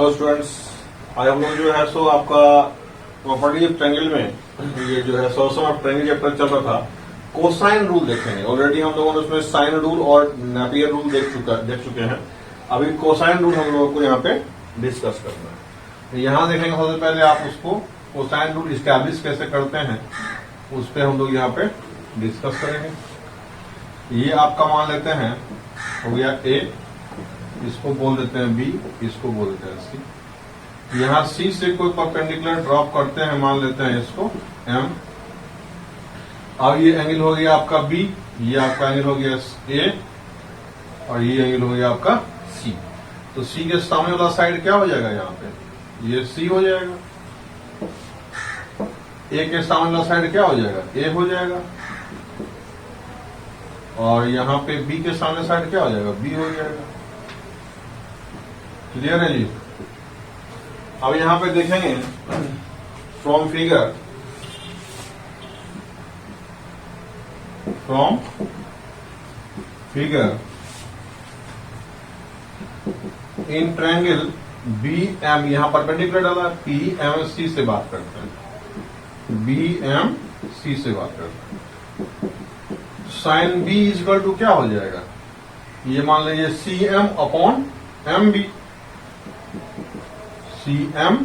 Hello students, आज हम लोग जो है सो आपका प्रॉपर्टी ऑफ ट्रायंगल में ये जो है सोल्यूशन ऑफ ट्रायंगल चैप्टर चल रहा था। कोसाइन रूल देखेंगे। ऑलरेडी हम लोगों ने उसमें साइन रूल और नेपियर रूल देख चुके हैं। अभी कोसाइन रूल हम लोगों को यहाँ पे डिस्कस करना है। तो यहाँ देखेंगे सबसे पहले आप उसको कोसाइन रूल इस्टेब्लिश कैसे करते हैं उस पर हम लोग यहाँ पे डिस्कस करेंगे। ये आपका मान लेते हैं हो गया ए, इसको बोल देते हैं बी, इसको बोल देते हैं सी। यहां सी से कोई परपेंडिकुलर ड्रॉप करते हैं, मान लेते हैं इसको एम। अब ये एंगल हो गया आपका बी, ये आपका एंगल हो गया ए और ये एंगल हो गया आपका सी। तो सी के सामने वाला साइड क्या हो जाएगा, यहाँ पे ये सी हो जाएगा। ए के सामने वाला साइड क्या हो जाएगा, ए हो जाएगा। और यहाँ पे बी के सामने साइड क्या हो जाएगा, बी हो जाएगा। क्लियर है जी। अब यहां पे देखेंगे from figure in triangle B M, यहां परपेंडिकुलर डाला, पी एम सी से बात करते हैं, बी एम सी से बात करते हैं। साइन बी इजकल टू क्या हो जाएगा, ये मान लीजिए C M upon M B. C M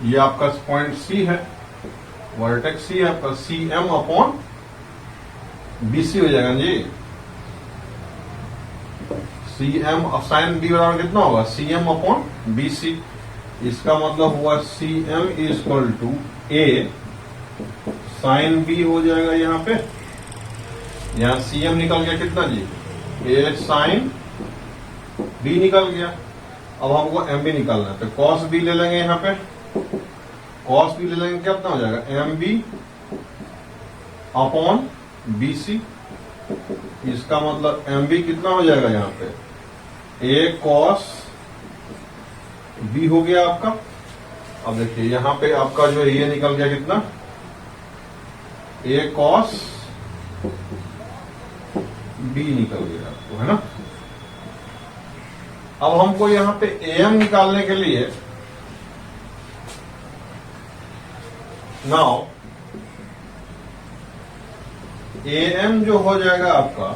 ये आपका पॉइंट सी है, वर्टेक्स सी है आपका, C M upon B C हो जाएगा जी। सी एम साइन बी बराबर कितना होगा, C M upon B C. इसका मतलब हुआ C M is equal to A sine B हो जाएगा। यहाँ पे यहां सी एम निकल गया कितना जी, ए साइन बी निकल गया। अब हमको एम बी निकालना है तो कॉस बी ले लेंगे। यहाँ पे कॉस बी ले लेंगे, कितना हो जाएगा, M B upon B C. इसका मतलब एम बी कितना हो जाएगा, यहाँ पे ए कॉस बी हो गया आपका। अब देखिए यहाँ पे आपका जो है ये निकल गया कितना, ए कॉस बी निकल गया आपको, है ना। अब हमको यहां पे एम निकालने के लिए नाउ एम जो हो जाएगा आपका,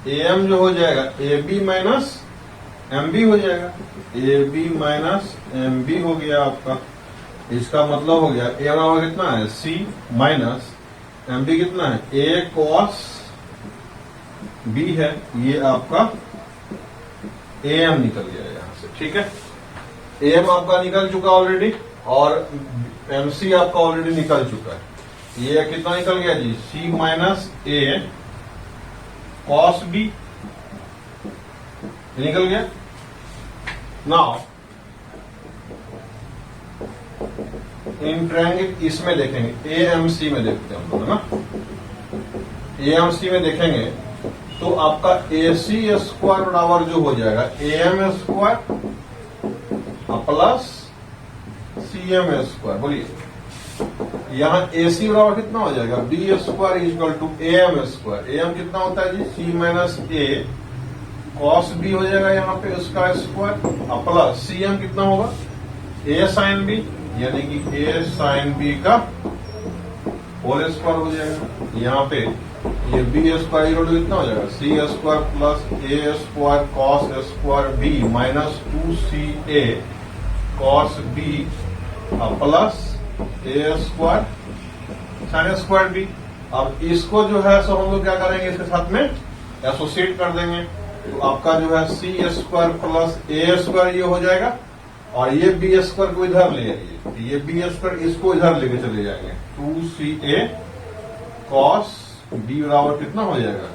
एम जो हो जाएगा A B minus M B हो जाएगा, A B minus M B हो गया आपका। इसका मतलब हो गया ए बराबर कितना है, सी माइनस एम बी कितना है, ए कॉस बी है। ये आपका एम निकल गया यहां से, ठीक है। एम आपका निकल चुका ऑलरेडी और एमसी आपका ऑलरेडी निकल चुका है। ये कितना निकल गया जी, C minus A cos B निकल गया। नाउ इन ट्रायंगल इसमें देखेंगे, ए एम सी में देखते हैं हम लोग, है ना। ए एम सी में देखेंगे तो आपका ए सी स्क्वायर बराबर जो हो जाएगा A M square plus C M square. बोलिए यहां ए सी बराबर कितना हो जाएगा, B square equal to A M square. A M कितना होता है जी, C minus A cos B हो जाएगा यहाँ पे उसका स्क्वायर प्लस सी एम कितना होगा, ए साइन बी, यानी कि ए साइन बी का होल स्क्वायर हो जाएगा। यहाँ पे ये बी स्क्वायर इक्वल टू कितना हो जाएगा, C square plus A square cos square B minus 2ca cos B plus A square sine square B. अब इसको जो है सो हम लोग क्या करेंगे, इसके साथ में एसोसिएट कर देंगे। तो आपका जो है सी स्क्वायर प्लस ए स्क्वायर ये हो जाएगा और ये बी स्क्वायर को इधर ले आइए, ये बी स्क्वायर इसको इधर लेके चले जाएंगे। 2ca कॉस बी बराबर कितना हो जाएगा,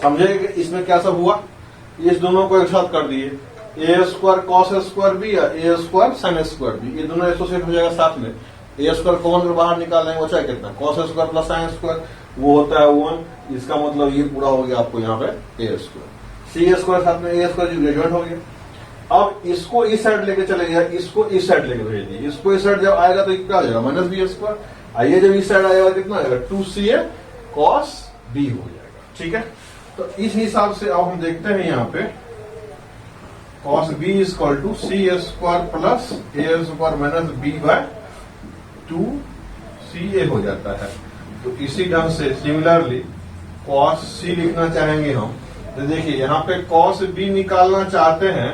समझे इसमें क्या सब हुआ। इस दोनों को एक साथ कर दिए, ए स्क्वायर कॉस स्क्वायर बी या ए स्क्वायर साइन स्क्वायर बी, ये दोनों एसोसिएट हो जाएगा साथ में। ए स्क्वायर कॉमन बाहर निकालेंगे, वो चाहे कितना, cos square plus sine square वो होता है 1। इसका मतलब ये पूरा हो गया आपको यहाँ पे ए स्क्वायर, सी स्क्वायर साथ में ए स्क्वायर ग्रेजुएट हो गया। अब इसको इस साइड लेके चले गया, इसको इस साइड लेके भेज दिए। इसको इस साइड जब आएगा तो क्या हो जाएगा, माइनस बी स्क्वायर। आइए जब इस साइड आएगा कितना आएगा, 2ca कॉस बी हो जाएगा, ठीक है। तो इस हिसाब से अब हम देखते हैं यहाँ पे cos B is equal to C square plus A square minus B by 2ca हो जाता है। तो इसी ढंग से सिमिलरली कॉस सी लिखना चाहेंगे हम। तो देखिए यहाँ पे कॉस बी निकालना चाहते हैं,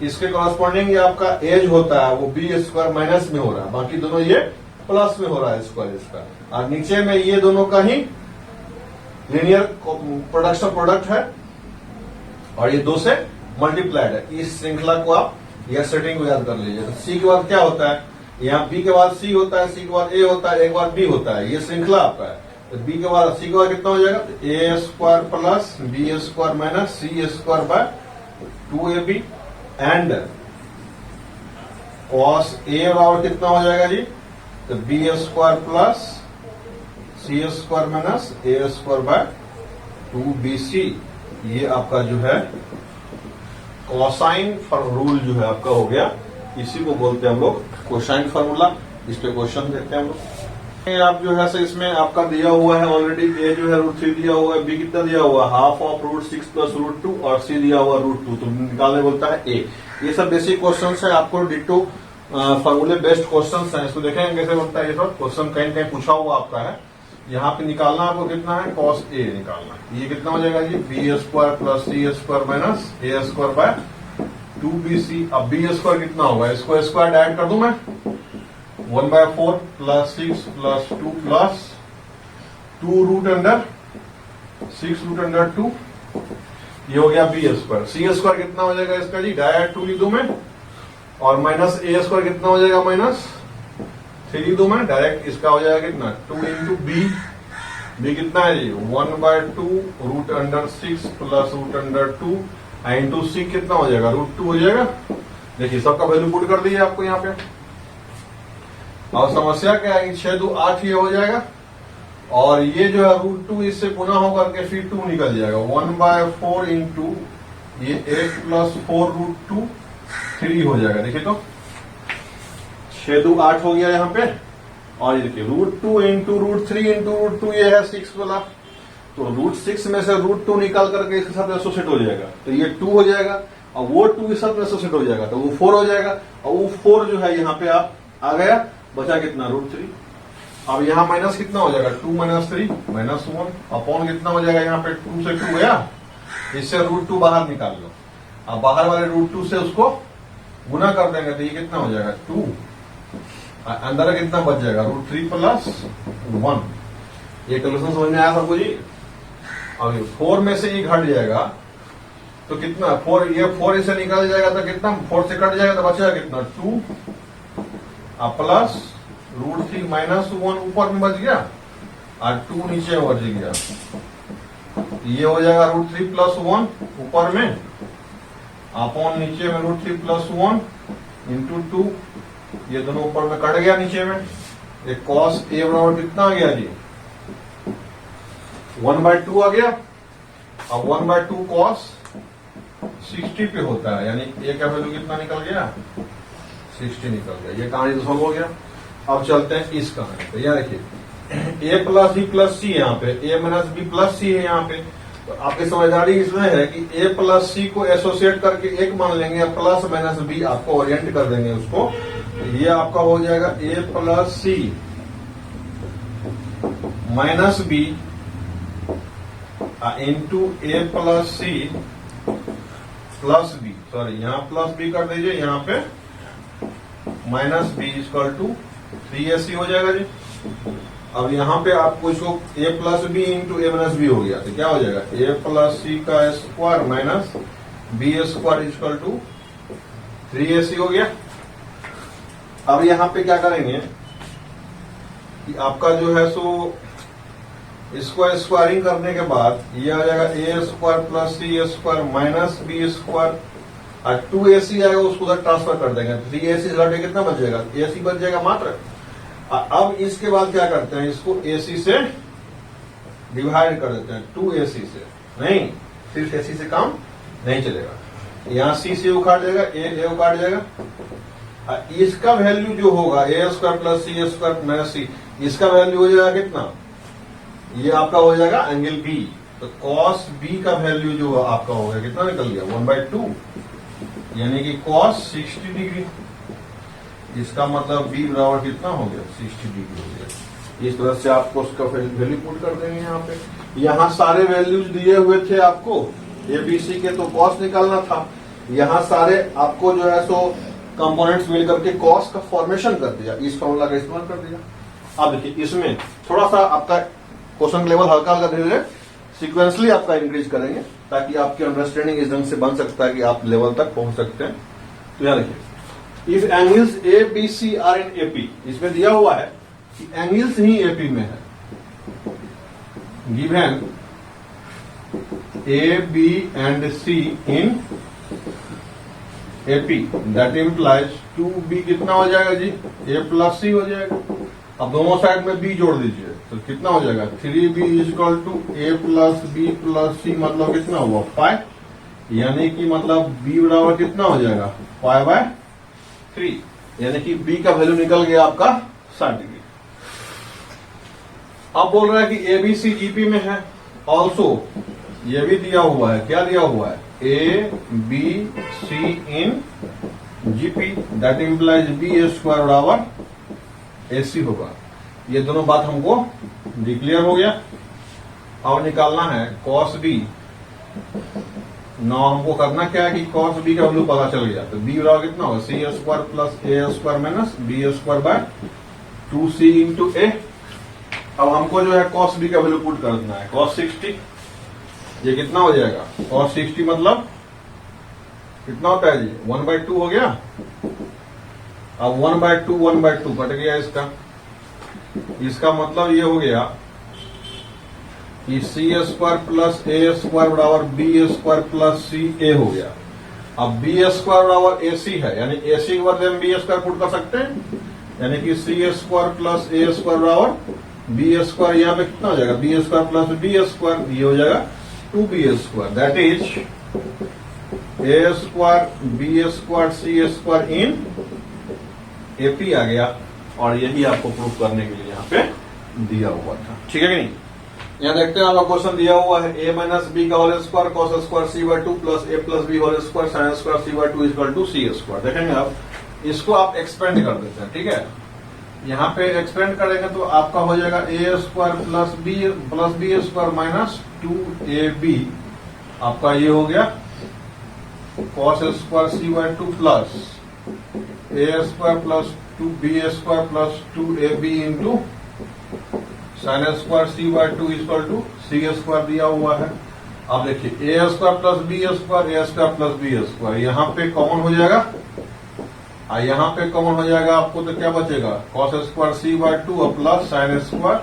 इसके कॉरस्पॉन्डिंग ये आपका एज होता है वो बी स्क्वायर माइनस में हो रहा है, बाकी दोनों ये प्लस में हो रहा है स्क्वायर इसका, और नीचे में ये दोनों का ही लीनियर प्रोडक्ट है और ये 2 से मल्टीप्लाइड है। इस श्रृंखला को आप यह सेटिंग को याद कर लीजिए। तो सी के बाद क्या होता है, यहाँ बी के बाद सी होता है, सी के बाद ए होता है, एक बाद बी होता है, ये श्रृंखला आपका है। तो बी के बाद सी के बाद कितना हो जाएगा, A square plus B square minus C square by 2ab and cos A बराबर कितना हो जाएगा जी, तो B square plus C square minus A square by 2bc। ये आपका जो है कोसाइन रूल जो है आपका हो गया, इसी को बोलते हैं हम लोग कोसाइन फार्मूला। इस पे क्वेश्चन देखते हैं हम लोग। आप जो है इसमें आपका दिया हुआ है ऑलरेडी, ए जो है √3 दिया हुआ है, बी कितना दिया हुआ है हाफ ऑफ √6 प्लस √2 और सी दिया हुआ √2, तो निकालने बोलता है ए। ये सब बेसिक क्वेश्चन है, आपको डिट्टो फार्मूले बेस्ड क्वेश्चन है, इसको देखेंगे कैसे बनता है। ये सब क्वेश्चन कहीं कहीं पूछा हुआ आपका है। यहाँ पे निकालना आपको कितना है, कॉस ए निकालना है। ये कितना हो जाएगा जी, B square plus C square minus A square by 2bc। अब बी स्क्वायर कितना होगा, इसको स्क्वायर ऐड कर दूं मैं, 1/4 plus 6 plus 2 plus 2 root under 6 root under 2, ये हो गया बी स्क्वायर। सी स्क्वायर कितना हो जाएगा इसका जी, डायरेक्ट 2 लिख दूं मैं, और माइनस ए स्क्वायर कितना हो जाएगा, माइनस 3 लिख दूं मैं, डायरेक्ट इसका हो जाएगा कितना 2 इंटू बी कितना है जी 1/2 root under 6 plus root under 2 into C कितना हो जाएगा, √2 हो जाएगा। देखिए सबका वैल्यू पुट कर दिए आपको यहाँ पे। और समस्या क्या है, 6 2 8 ये हो जाएगा, और ये जो है √2 इससे गुना होकर के फिर 2 निकल जाएगा, 1/4 इंटू ये 8 प्लस 4 √2 3 हो जाएगा। देखिए तो 6 2 8 हो गया यहाँ पे, और ये देखिए √2 इंटू √3 इंटू √2 ये है 6 वाला, तो √6 में से √2 निकाल करके इसके साथ एसोसिएट हो जाएगा, तो ये 2 हो जाएगा, और वो 2 के साथ एसोसिएट हो जाएगा तो वो 4 हो जाएगा, और वो 4 जो है यहाँ पे आप आ गया, बचा कितना √3। अब यहाँ माइनस कितना हो जाएगा, 2 - 3 -1 अपॉन कितना हो जाएगा, यहाँ पे 2 से 2 गया, इससे √2 बाहर निकाल लो। अब बाहर वाले √2 से उसको गुना कर देंगे तो ये कितना हो जाएगा 2, अंदर कितना बच जाएगा √3 प्लस 1। ये कैलकुलेशन समझ में आया सबको जी। अब 4 में से ये घट जाएगा तो कितना 4, ये 4 इसे निकाल जाएगा तो कितना 4 से कट जाएगा तो बचेगा कितना 2 प्लस √3 -1 ऊपर में बच गया और 2 नीचे में बच गया, ये हो जाएगा √3 प्लस 1 ऊपर में अपॉन नीचे में √3 प्लस 1 इंटू 2, ये दोनों ऊपर में कट गया नीचे में। एक कॉस ए बराबर कितना आ गया जी 1/2 आ गया। अब 1/2 कॉस 60 पे होता है, यानी ए का वैल्यू कितना निकल गया 60 निकल गया। ये कहानी तो सॉल्व हो गया। अब चलते हैं इस कहानी पे। यह देखिए ए प्लस बी प्लस सी, यहाँ पे ए माइनस बी प्लस सी है यहाँ पे, तो आपकी समझदारी इसमें है कि ए प्लस सी को एसोसिएट करके एक मान लेंगे, प्लस माइनस बी आपको ओरिएंट कर देंगे उसको, तो ये आपका हो जाएगा A plus C minus B into A plus C plus B, sorry यहाँ प्लस बी कर दीजिए, यहाँ पे minus B equal to 3ac हो जाएगा जी। अब यहाँ पे आपको इसको ए प्लस बी इंटू ए माइनस बी हो गया, तो क्या हो जाएगा ए प्लस सी का square minus B square equal to 3ac हो गया। अब यहाँ पे क्या करेंगे कि आपका जो है सो इसको स्क्वायरिंग करने के बाद ये आ जाएगा A square plus C square minus B square, और 2ac आएगा उसको उधर ट्रांसफर कर देंगे, 3ac घटे कितना बच जाएगा ac बच जाएगा मात्र। अब इसके बाद क्या करते हैं, इसको ac से डिवाइड कर देते हैं 2ac से, नहीं सिर्फ ac से काम नहीं चलेगा, यहाँ c से उखाड़ जाएगा, a उखाड़ जाएगा, इसका वैल्यू जो होगा ए स्क्वायर प्लस सी स्क्वायर माइनस सी, इसका वैल्यू हो जाएगा कितना, ये आपका हो जाएगा एंगल बी। तो कॉस बी का वैल्यू जो आपका होगा कितना निकल गया 1/2, यानी कि cos 60 डिग्री। इसका मतलब b बराबर कितना हो गया, 60 डिग्री हो गया। इस तरह से आपको उसका वैल्यू पुट कर देंगे यहाँ पे। यहाँ सारे वैल्यूज दिए हुए थे आपको एबीसी के, तो कॉस निकालना था। यहाँ सारे आपको जो है सो कंपोनेंट्स मिल करके कॉस का फॉर्मेशन कर दिया, इस फॉर्मूला का इस्तेमाल कर दिया। अब देखिए इसमें थोड़ा सा आपका क्वेश्चन लेवल हल्का हल्का धीरे धीरे सिक्वेंसली आपका इंक्रीज करेंगे, ताकि आपकी अंडरस्टैंडिंग इस ढंग से बन सकता है कि आप लेवल तक पहुंच सकते हैं। तो यहाँ देखिए, if angles A B C are in AP, इसमें दिया हुआ है कि एंगल्स ही एपी में है। Given A B and C in AP, that implies 2b कितना हो जाएगा जी, a प्लस सी हो जाएगा। अब दोनों साइड में b जोड़ दीजिए तो कितना हो जाएगा, 3b equal to a plus B plus C, मतलब कितना हुआ 5, यानी कि मतलब b बराबर कितना हो जाएगा 5/3, यानी कि b का वैल्यू निकल गया आपका 60 डिग्री। अब बोल रहा है कि एबीसी जीपी में है, ऑल्सो ये भी दिया हुआ है, क्या दिया हुआ है, A B C in GP, that implies B square बराबर एसी होगा। ये दोनों बात हमको डिक्लेयर हो गया। अब निकालना है कॉस बी। नौ हमको करना क्या है कि कॉस बी का वैल्यू पता चल गया, तो बी बराबर कितना होगा, C square plus A square minus B square by 2c into A. अब हमको जो है कॉस बी का वैल्यू पुट कर देना है, कॉस 60, ये कितना हो जाएगा, कॉस 60 मतलब कितना होता है जी, 1/2 हो गया। अब 1/2 कट गया इसका मतलब ये हो गया कि C square plus A square बराबर B square plus C A हो गया। अब बी स्क्वायर बराबर ए सी है, यानी ए सी के बदले हम बी स्क्वायर पुट कर सकते हैं, यानी कि C square plus A square बराबर बी स्क्वायर, यहाँ पे कितना हो जाएगा, B square plus B square, ये हो जाएगा 2b square, that is A square B square C square in AP आ गया। और यही आपको प्रूफ करने के लिए यहाँ पे दिया हुआ था, ठीक है कि नहीं। यहाँ देखते हैं आपका क्वेश्चन दिया हुआ है, ए माइनस बी का whole square cos square C by 2 plus A plus B whole square sine square C by 2 equal to C square. देखेंगे आप इसको आप एक्सपेंड कर देते हैं, ठीक है। यहाँ पे एक्सपेंड करेंगे तो आपका हो जाएगा A square plus B square minus 2ab, आपका ये हो गया cos square C by 2 plus A square plus 2b square plus 2ab into sine square C by 2 equal to C square दिया हुआ है। अब देखिए ए square plus B square, A square plus B square, यहाँ पे कॉमन हो जाएगा, यहाँ पे कॉमन हो जाएगा आपको, तो क्या बचेगा, cos square C by 2 plus sign square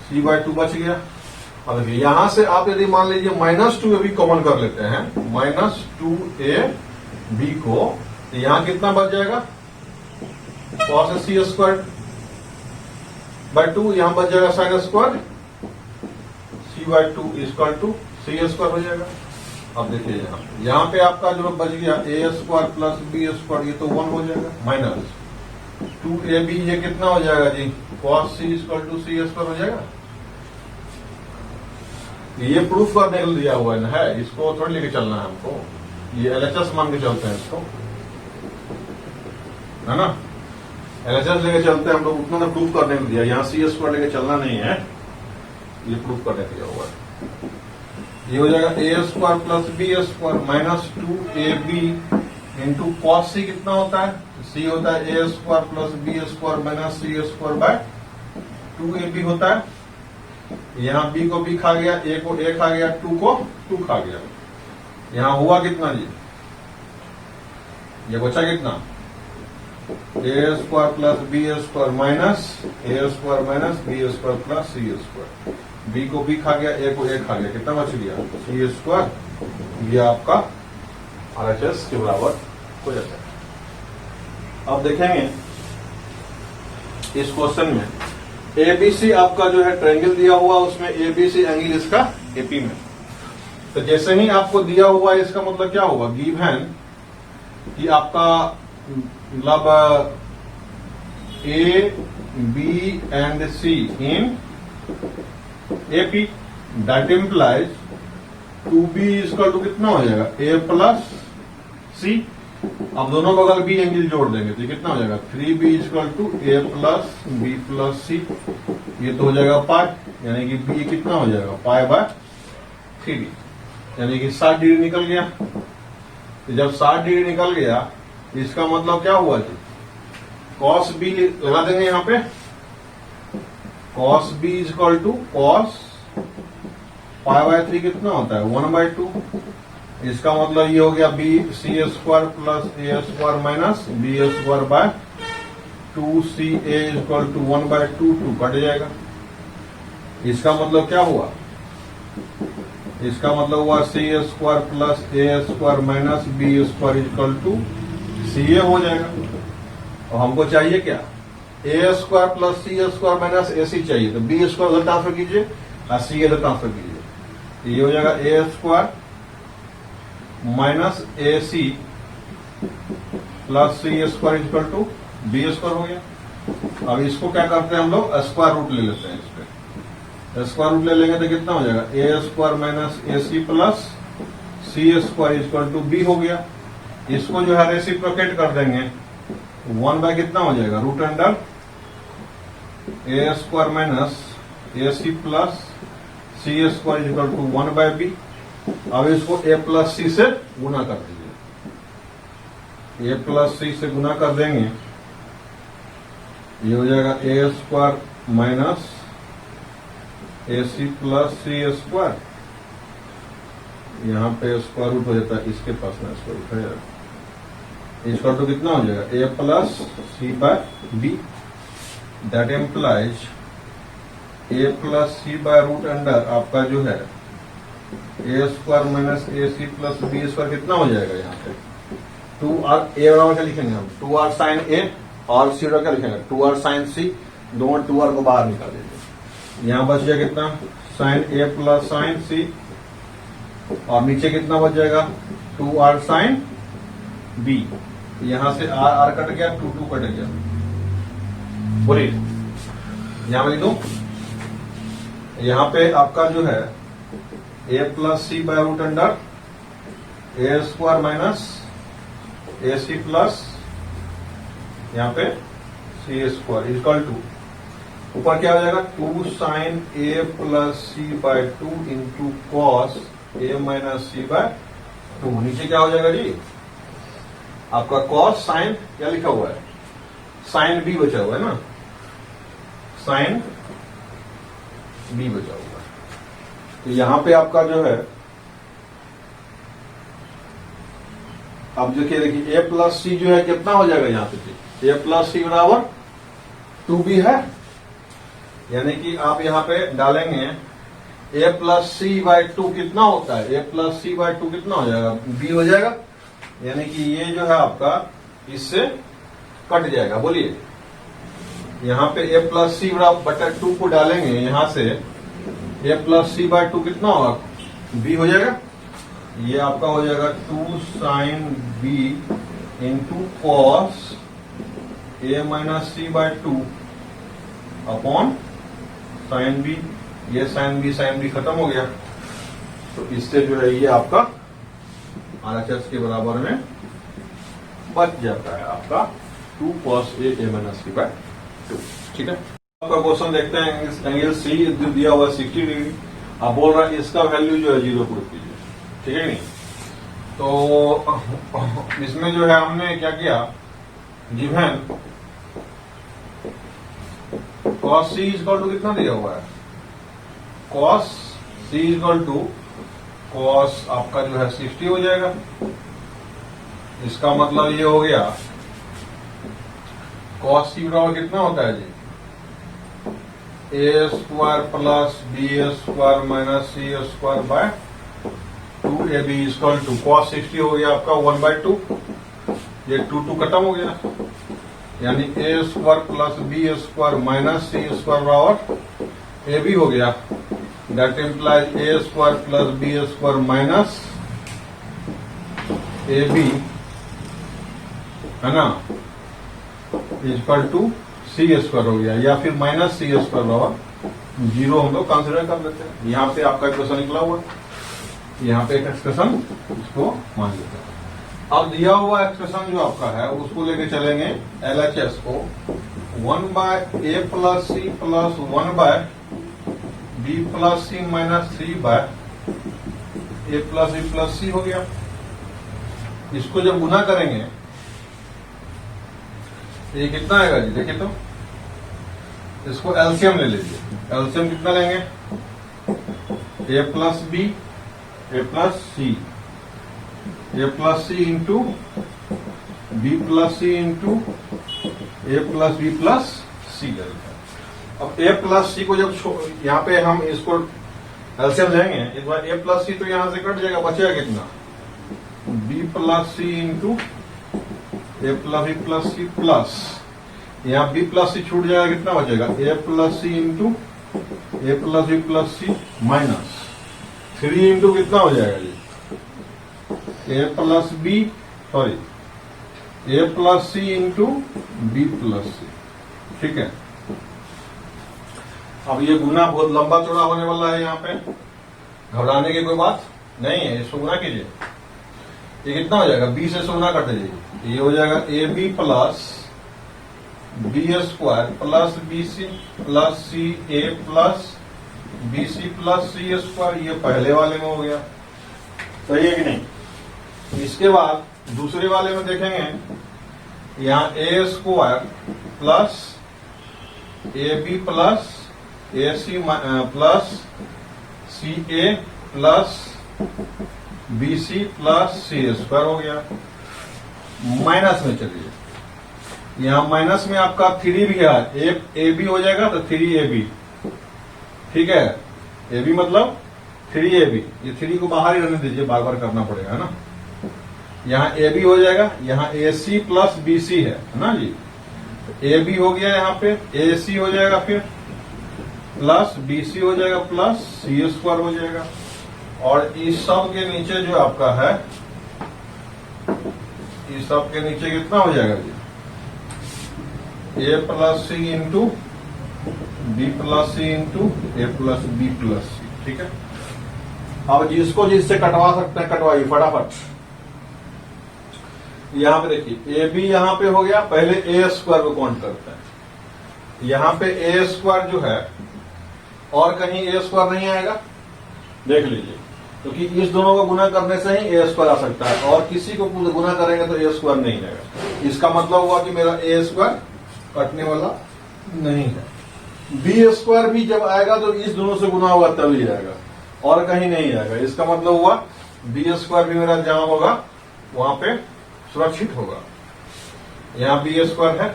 C by 2 बच गया। अब देखिए यहां से आप यदि मान लीजिए -2 भी कॉमन कर लेते हैं, -2ab को, तो यहां कितना बच जाएगा, कॉस सी स्क्वायर बाय 2, यहां बच जाएगा sine square C by 2 equal to C square हो जाएगा। अब देखिए यहाँ पे आपका जो बच गया ए स्क्वायर प्लस बी स्क्वायर, ये तो 1 हो जाएगा, माइनस 2ab, ये कितना हो जाएगा जी, cos C equal to C square हो जाएगा। ये प्रूफ करने के लिए दिया हुआ है, इसको थोड़ी लेके चलना है हमको, ये एलएचएस मान के चलते हैं इसको, है ना, एलएचएस लेके चलते हैं हम लोग, उतना प्रूफ करने को दिया, यहाँ सी स्क्वायर लेके चलना नहीं है, ये प्रूफ करने दिया हुआ है। ये हो जाएगा A square plus B square minus 2ab into cos C कितना होता है, सी होता है A square plus B square minus C square by 2ab होता है। यहाँ b को b खा गया, a को a खा गया, 2 को 2 खा गया, यहाँ हुआ कितना जी, ये बचा कितना, A square plus B square minus A square minus B square plus C square, B को बी खा गया, ए को ए खा गया, कितना बच गया, सी स्क्वायर, ये आपका आरएचएस के बराबर हो जाता है। अब देखेंगे इस क्वेश्चन में एबीसी आपका जो है ट्रायंगल दिया हुआ, उसमें एबीसी एंगल इसका एपी में, तो जैसे ही आपको दिया हुआ है इसका मतलब क्या होगा, गिवन कि आपका मतलब A B and C in AP, that implies 2b equal to कितना हो जाएगा, ए प्लस सी। अब दोनों बगल बी एंगल जोड़ देंगे तो ये कितना हो जाएगा 3b equal to A plus B plus C. ये तो हो जाएगा पाई, यानी कि बी कितना हो जाएगा पाई बाय 3b, यानी कि 60 डिग्री निकल गया। तो जब 60 डिग्री निकल गया इसका मतलब क्या हुआ जी, कॉस बी लगा देंगे यहां पे, cos B equal to cos pi by 3 कितना होता है 1/2। इसका मतलब ये हो गया B C square plus A square minus B square by 2सी ए इक्वल टू 1/2, 2 कट जाएगा। इसका मतलब क्या हुआ, इसका मतलब हुआ C square plus A square minus B square equal to C A हो जाएगा। और हमको चाहिए क्या, A square plus C square minus A C चाहिए, तो बी स्क्वायर उधर ट्रांसफर कीजिए और सी इधर ट्रांसफर कीजिए। ये हो जाएगा A square minus A C plus C square equal to B square हो गया। अब इसको क्या करते हैं हम लोग, स्क्वायर रूट ले लेते हैं। इस पे स्क्वायर रूट ले लेंगे तो कितना हो जाएगा A square minus A C plus C square equal to B हो गया। इसको जो है रेसिप्रोकेट कर देंगे, 1 बाय कितना हो जाएगा root under A square minus A C plus C square equal to 1 by B. अब इसको ए प्लस सी से गुना कर दीजिए, ए प्लस सी से गुना कर देंगे, ये हो जाएगा A square minus A C plus C square. यहां पे स्क्वायर रूट हो जाता है, इसके पास में स्क्वायर रूट है, इसका तो कितना हो जाएगा A plus C by B. That implies A plus C by root under आपका जो है A square minus A C plus B square कितना हो जाएगा, यहाँ पे 2r ए बराबर क्या लिखेंगे हम 2r साइन ए और सी बराबर क्या लिखेंगे 2r साइन सी। दोनों 2r को बाहर निकाल दीजिए, यहाँ बच जाएगा कितना साइन ए प्लस साइन सी, और नीचे कितना बच जाएगा 2r साइन बी। यहां से r कट गया, 2 कट गया। बोलिए यहां पे लिखूं, यहां पे आपका जो है A plus C by root under A square minus A C plus यहाँ पे सी स्क्वायर इक्वल टू ऊपर क्या हो जाएगा 2 sign A plus C by 2 into cos A minus C by 2। नीचे क्या हो जाएगा जी आपका कॉस साइन क्या लिखा हुआ है साइन बी बचा हुआ है ना, साइन बी बचा हुआ है। तो यहां पे आपका जो है अब देखिए ए प्लस सी जो है कितना हो जाएगा यहाँ पे, ए प्लस सी बराबर 2b है, यानी कि आप यहाँ पे डालेंगे ए प्लस सी बाय 2 कितना होता है, ए प्लस सी बाय 2 कितना हो जाएगा b हो जाएगा, यानी कि ये जो है आपका इससे कट जाएगा। बोलिए यहाँ पे ए प्लस सी बराबर 2 को डालेंगे, यहां से ए प्लस सी बाय 2 कितना होगा b हो जाएगा। ये आपका हो जाएगा 2 sine B into cos A minus C by 2 upon sine B. ये साइन बी खत्म हो गया, तो इससे जो है ये आपका RHS के बराबर में बच जाता है आपका 2 cos A minus C by 2। ठीक है, आपका क्वेश्चन देखते हैं, एंगल सी दिया हुआ 60 डिग्री, आप बोल रहा है इसका वैल्यू जो है 0 प्रूफ कीजिए। ठीक है नहीं, तो इसमें जो है हमने क्या किया, given cos C equal to कितना दिया हुआ है, cos C equal to cos आपका जो है 60 हो जाएगा। इसका मतलब ये हो गया कॉस सी बराबर कितना होता है जी A square plus B square minus C square by 2ab equal to cos 60 हो गया आपका 1/2। ये 2 खत्म हो गया, यानी a square plus B square minus C square बराबर ए बी हो गया। That implies a square plus B square minus A b है ना इक्वल टू सी स्क्वायर हो गया, या फिर माइनस सी स्क्वायर बराबर 0 हम लोग कंसिडर कर लेते हैं। यहाँ पे आपका इक्वेशन निकला हुआ, यहाँ पे एक एक्सप्रेशन इसको मान लेते हैं। अब दिया हुआ एक्सप्रेशन जो आपका है उसको लेके चलेंगे LHS को 1 by a plus C plus 1 by b plus C minus 3 by a plus B plus c हो गया। इसको जब गुना करेंगे तो ये कितना आएगा जी, देखिए तो इसको एलसीएम ले लीजिए। एलसीएम कितना लेंगे, ए प्लस बी ए प्लस सी ए प्लस सी इंटू बी प्लस सी इंटू ए प्लस बी प्लस सी ले लेते हैं। अब ए प्लस सी को जब यहाँ पे हम इसको एलसीएम लेंगे, एक बार ए प्लस सी तो यहां से कट जाएगा, बचेगा कितना, बी प्लस सी इंटू ए प्लस बी प्लस सी प्लस यहाँ बी प्लस सी छूट जाएगा, कितना बचेगा, a plus C into A plus B plus C minus 3 into कितना हो जाएगा जी, a plus B sorry a plus C into B plus c. ठीक है, अब ये गुना बहुत लंबा चौड़ा होने वाला है, यहाँ पे घबराने की कोई बात नहीं है। इसको गुना कीजिए, ये कितना हो जाएगा, बी से गुना कर दीजिए, ये हो जाएगा A B plus B square plus B C plus C A plus B C plus C square. ये पहले वाले में हो गया, सही है कि नहीं। इसके बाद दूसरे वाले में देखेंगे, यहाँ a square plus a B plus a C plus C A plus B C plus C square हो गया। माइनस में चलिए, यहां माइनस में आपका 3 भी है, ए बी हो जाएगा तो 3ab। ठीक है, ए बी मतलब 3ab, ये 3 को बाहर ही रहने दीजिए, बार बार करना पड़ेगा, है ना। यहाँ ए बी हो जाएगा, यहाँ ए सी प्लस बी सी है ना जी, ए बी हो गया, यहाँ पे ए सी हो जाएगा, फिर प्लस बी सी हो जाएगा प्लस सी स्क्वायर हो जाएगा। और इस सब के नीचे जो आपका है, इस सब के नीचे कितना हो जाएगा जी, a plus C into B plus C into A plus B plus c. ठीक है, अब जिसको जिससे कटवा सकते हैं कटवाइए फटाफट। यहां पे देखिए ए बी यहां पे हो गया, पहले ए स्क्वायर को काउंट करते हैं। यहां पे ए स्क्वायर जो है और कहीं ए स्क्वायर नहीं आएगा, देख लीजिए, क्योंकि इस दोनों को गुना करने से ही ए स्क्वायर आ सकता है, और किसी को गुना करेंगे तो ए स्क्वायर नहीं आएगा। इसका मतलब हुआ कि मेरा ए स्क्वायर कटने वाला नहीं है। बी स्क्वायर भी जब आएगा तो इस दोनों से गुना होगा तभी आएगा, और कहीं नहीं आएगा। इसका मतलब हुआ बी स्क्वायर भी मेरा जहां होगा वहां पे सुरक्षित होगा। यहां बी स्क्वायर है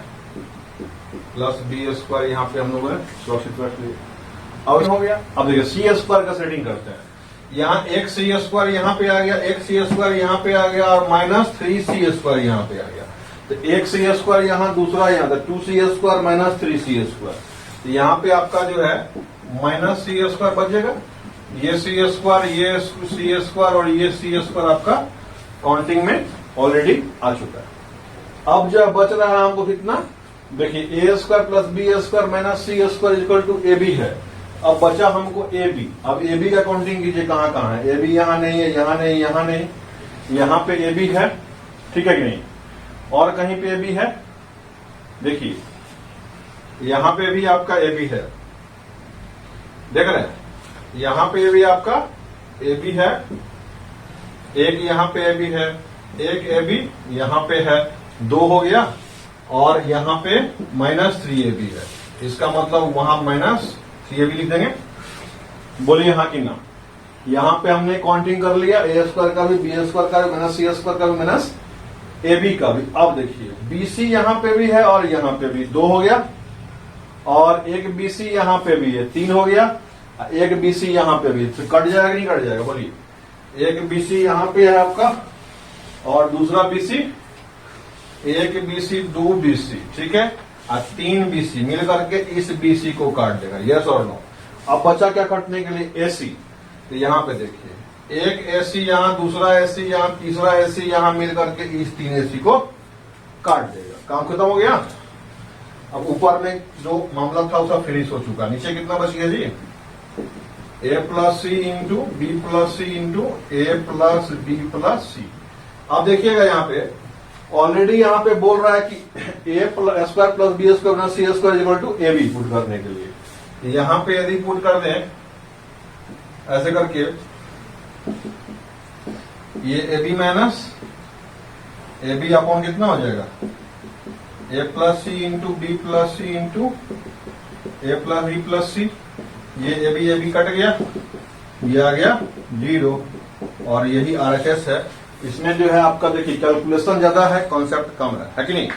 प्लस बी स्क्वायर, यहां पे हम लोगों ने सुरक्षित रख लिया। अब हो गया, अब देखिए सी स्क्वायर का सेटिंग करते हैं। यहाँ एक सी स्क्वायर यहाँ पे आ गया, एक सी स्क्वायर यहाँ पे आ गया, और माइनस 3c स्क्वायर यहाँ पे आ गया। तो एक सी स्क्वायर यहाँ, दूसरा यहाँ, तो 2c square minus 3c square. तो यहाँ पे आपका जो है माइनस सी स्क्वायर बचेगा, ये सी स्क्वायर, ये सी स्क्वायर और ये सी स्क्वायर आपका काउंटिंग में ऑलरेडी आ चुका है। अब जो बच रहा है हमको कितना, देखिए ए square plus B square minus C square equal to a b है। अब बचा हमको ए बी। अब ए बी का काउंटिंग कीजिए, कहां कहां है, ए बी यहां नहीं है, यहां नहीं, यहां नहीं, यहां पे ए बी है, ठीक है कि नहीं, और कहीं पे ए बी है, देखिए यहां पे भी आपका ए बी है, देख रहे हैं, यहां पे भी आपका ए बी है, एक यहां पे ए बी है, एक ए बी यहां पे है, 2 हो गया, और यहां पे माइनस 3ab है। इसका मतलब वहां माइनस 3ab लिख देंगे। बोलिए यहां की ना, यहां पे हमने काउंटिंग कर लिया, ए स्क्वायर का भी, बी स्क्वायर का भी, माइनस सी स्क्वायर का भी, माइनस ए बी का भी। अब देखिए बीसी यहां पे भी है और यहां पे भी, 2 हो गया, और एक बीसी यहां पे भी है, 3 हो गया, एक बीसी यहां पे भी, तो कट जाएगा नहीं कट जाएगा, बोलिए। एक बीसी यहां पे है आपका, और दूसरा बीसी, एक बीसी 2 बीसी, ठीक है, और 3 बीसी मिल करके इस बीसी को काट देगा, यस और नो। अब बचा क्या काटने के लिए, एसी। तो यहां पे देखिए एक एसी यहां, दूसरा एसी यहां, तीसरा एसी यहां, मिल करके इस 3 एसी को काट देगा, काम खत्म हो गया। अब ऊपर में जो मामला था उसका फिनिश हो चुका, नीचे कितना बच गया जी, a plus C into B plus C into A plus B plus सी। अब देखिएगा यहाँ पे ऑलरेडी यहाँ पे बोल रहा है कि a square plus B square plus C square equal to a b put करने के लिए। यहां पे यदि पुट कर दें ऐसे करके, ये A B minus A B upon कितना हो जाएगा, A plus C into B plus C into A plus B plus C. ये ए बी कट गया, ये आ गया 0 और यही RHS है। इसमें जो है आपका देखिए कैलकुलेशन ज्यादा है, कॉन्सेप्ट कम है कि नहीं।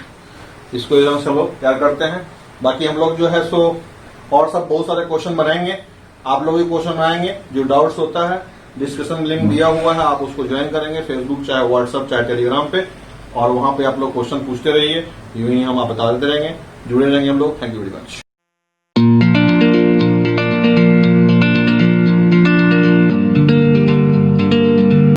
इसको एकदम से लोग तैयार करते हैं। बाकी हम लोग जो है सो और सब बहुत सारे क्वेश्चन बनाएंगे, आप लोग भी क्वेश्चन बनाएंगे। जो डाउट्स होता है डिस्कशन लिंक दिया हुआ है, आप उसको ज्वाइन करेंगे फेसबुक चाहे व्हाट्सएप चाहे टेलीग्राम पे, और वहां पे आप लोग क्वेश्चन पूछते रहिए, यूं ही हम आप बता देते रहेंगे, जुड़े रहेंगे हम लोग। Thank you very much.